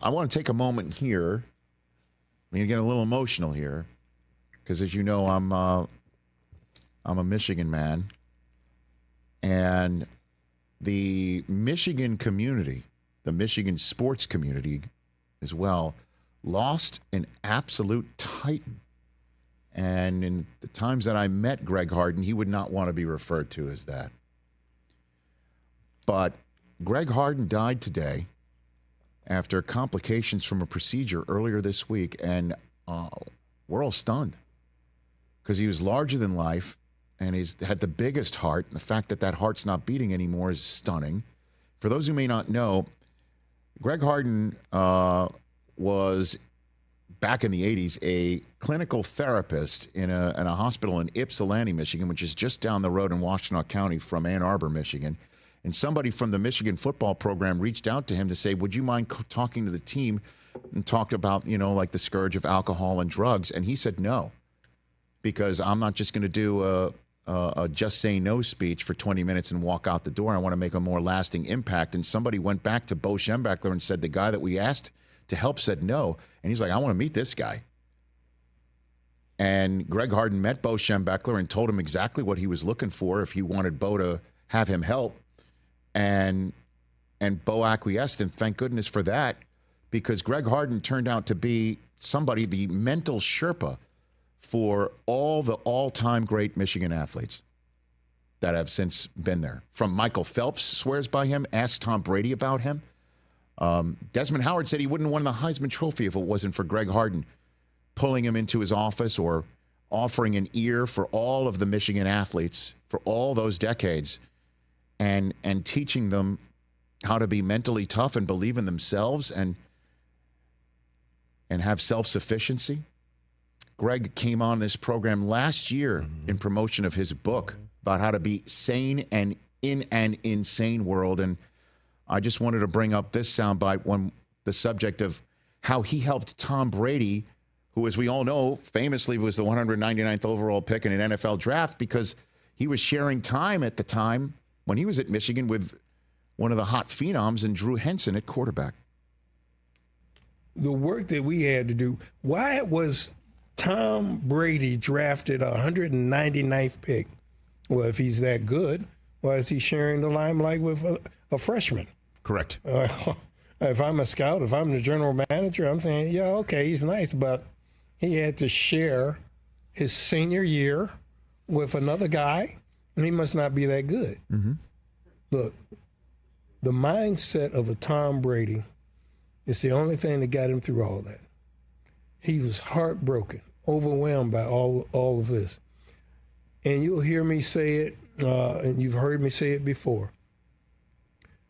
I want to take a moment here. I'm going to get a little emotional here because, as you know, I'm a Michigan man. And the Michigan community, the Michigan sports community as well, lost an absolute titan. And in the times that I met Greg Harden, he would not want to be referred to as that. But Greg Harden died today after complications from a procedure earlier this week, and we're all stunned because he was larger than life, and he's had the biggest heart. And the fact that that heart's not beating anymore is stunning. For those who may not know, Greg Harden was, back in the 80s, a clinical therapist in a hospital in Ypsilanti, Michigan, which is just down the road in Washtenaw County from Ann Arbor, Michigan. And somebody from the Michigan football program reached out to him to say, would you mind talking to the team, and talked about, like the scourge of alcohol and drugs. And he said no, because I'm not just going to do a just say no speech for 20 minutes and walk out the door. I want to make a more lasting impact. And somebody went back to Bo Schembechler and said the guy that we asked to help said no. And he's like, I want to meet this guy. And Greg Harden met Bo Schembechler and told him exactly what he was looking for if he wanted Bo to have him help. And Bo acquiesced, and thank goodness for that, because Greg Harden turned out to be somebody, the mental Sherpa for all the all-time great Michigan athletes that have since been there. From Michael Phelps swears by him, asked Tom Brady about him. Desmond Howard said he wouldn't have won the Heisman Trophy if it wasn't for Greg Harden pulling him into his office or offering an ear for all of the Michigan athletes for all those decades and teaching them how to be mentally tough and believe in themselves and have self-sufficiency. Greg came on this program last year in promotion of his book about how to be sane and in an insane world. And I just wanted to bring up this soundbite when the subject of how he helped Tom Brady, who, as we all know, famously was the 199th overall pick in an NFL draft, because he was sharing time at the time when he was at Michigan with one of the hot phenoms and Drew Henson at quarterback. The work that we had to do, why was Tom Brady drafted 199th pick? Well, if he's that good, why is he sharing the limelight with a freshman? Correct. If I'm a scout, if I'm the general manager, I'm saying, yeah, okay, he's nice, but he had to share his senior year with another guy, and he must not be that good. Mm-hmm. Look, the mindset of a Tom Brady is the only thing that got him through all that. He was heartbroken, overwhelmed by all of this. And you'll hear me say it, and you've heard me say it before.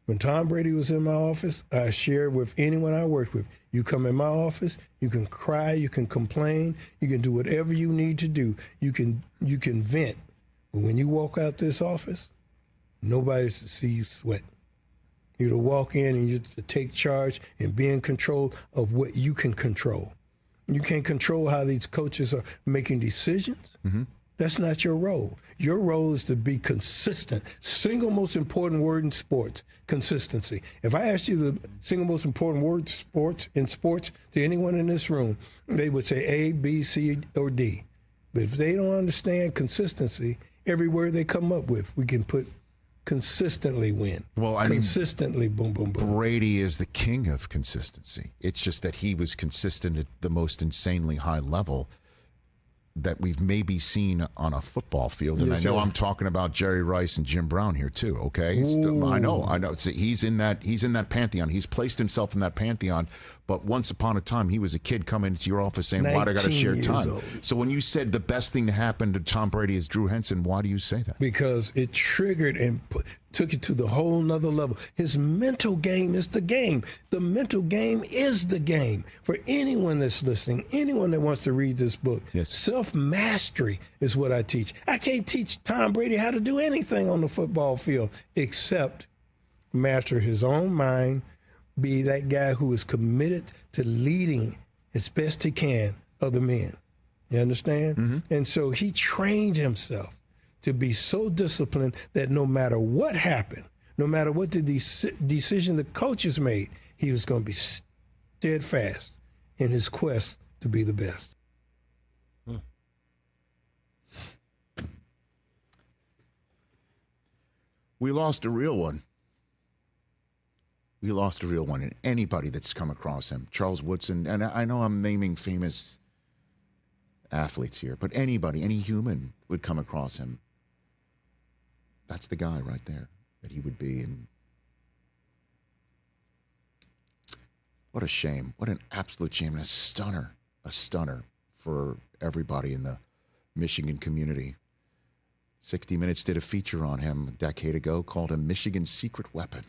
When Tom Brady was in my office, I shared with anyone I worked with. You come in my office, you can cry, you can complain, you can do whatever you need to do. You can vent. But when you walk out this office, nobody's to see you sweat. You're to walk in and you're to take charge and be in control of what you can control. You can't control how these coaches are making decisions. Mm-hmm. That's not your role. Your role is to be consistent. Single most important word in sports, consistency. If I asked you the single most important word in sports to anyone in this room, they would say A, B, C, or D. But if they don't understand consistency, every word they come up with, we can put consistently win. Well, I consistently mean, boom, boom, boom. Brady is the king of consistency. It's just that he was consistent at the most insanely high level that we've maybe seen on a football field. And yes, I know I'm talking about Jerry Rice and Jim Brown here too, okay? I know. See, he's in that pantheon. He's placed himself in that pantheon. But once upon a time, he was a kid coming into your office saying, why do I got to share time? Old. So when you said the best thing to happen to Tom Brady is Drew Henson, why do you say that? Because it triggered and took it to the whole nother level. His mental game is the game. The mental game is the game. For anyone that's listening, anyone that wants to read this book, yes. Self-mastery is what I teach. I can't teach Tom Brady how to do anything on the football field except master his own mind, be that guy who is committed to leading as best he can other men. You understand? Mm-hmm. And so he trained himself to be so disciplined that no matter what happened, no matter what the decision the coaches made, he was going to be steadfast in his quest to be the best. We lost a real one. We lost a real one. And anybody that's come across him, Charles Woodson, and I know I'm naming famous athletes here, but anybody, any human would come across him. That's the guy right there that he would be. And what a shame. What an absolute shame. And a stunner for everybody in the Michigan community. 60 Minutes did a feature on him a decade ago called him Michigan's Secret Weapon.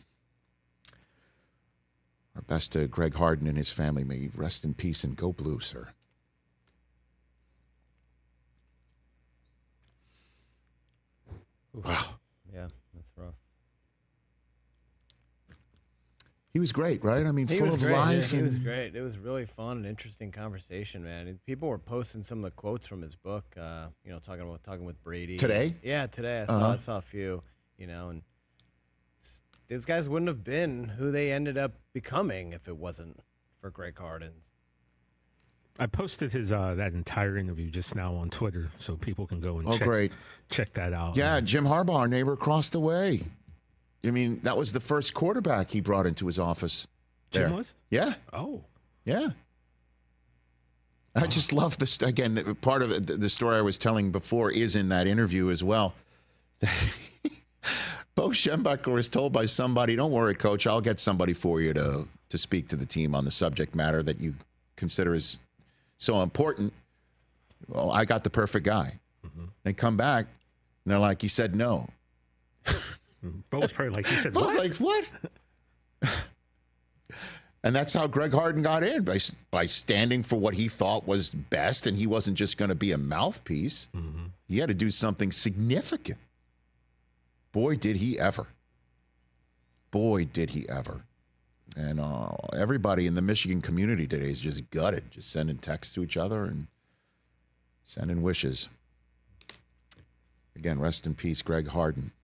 Our best to Greg Harden and his family. May he rest in peace and go blue, sir. Wow. Yeah, that's rough. He was great, right? I mean, He full was of great. life. He and was great. It was really fun and interesting conversation, man. And people were posting some of the quotes from his book. Talking with Brady Today? Yeah, today I saw a few. And those guys wouldn't have been who they ended up becoming if it wasn't for Greg Harden. I posted his that entire interview just now on Twitter, so people can go and check that out. Yeah, Jim Harbaugh, our neighbor across the way. I mean, that was the first quarterback he brought into his office. Jim there. was? Yeah. Oh. Yeah. I just love this. Again, part of the story I was telling before is in that interview as well. Bo Schembechler was told by somebody, don't worry, coach, I'll get somebody for you to speak to the team on the subject matter that you consider is so important. Well, I got the perfect guy. Mm-hmm. They come back, and they're like, he said no. Bo was probably like, he said, what? I was like, what? And that's how Greg Harden got in, by standing for what he thought was best, and he wasn't just going to be a mouthpiece. Mm-hmm. He had to do something significant. Boy, did he ever. Boy, did he ever. And everybody in the Michigan community today is just gutted, just sending texts to each other and sending wishes. Again, rest in peace, Greg Harden.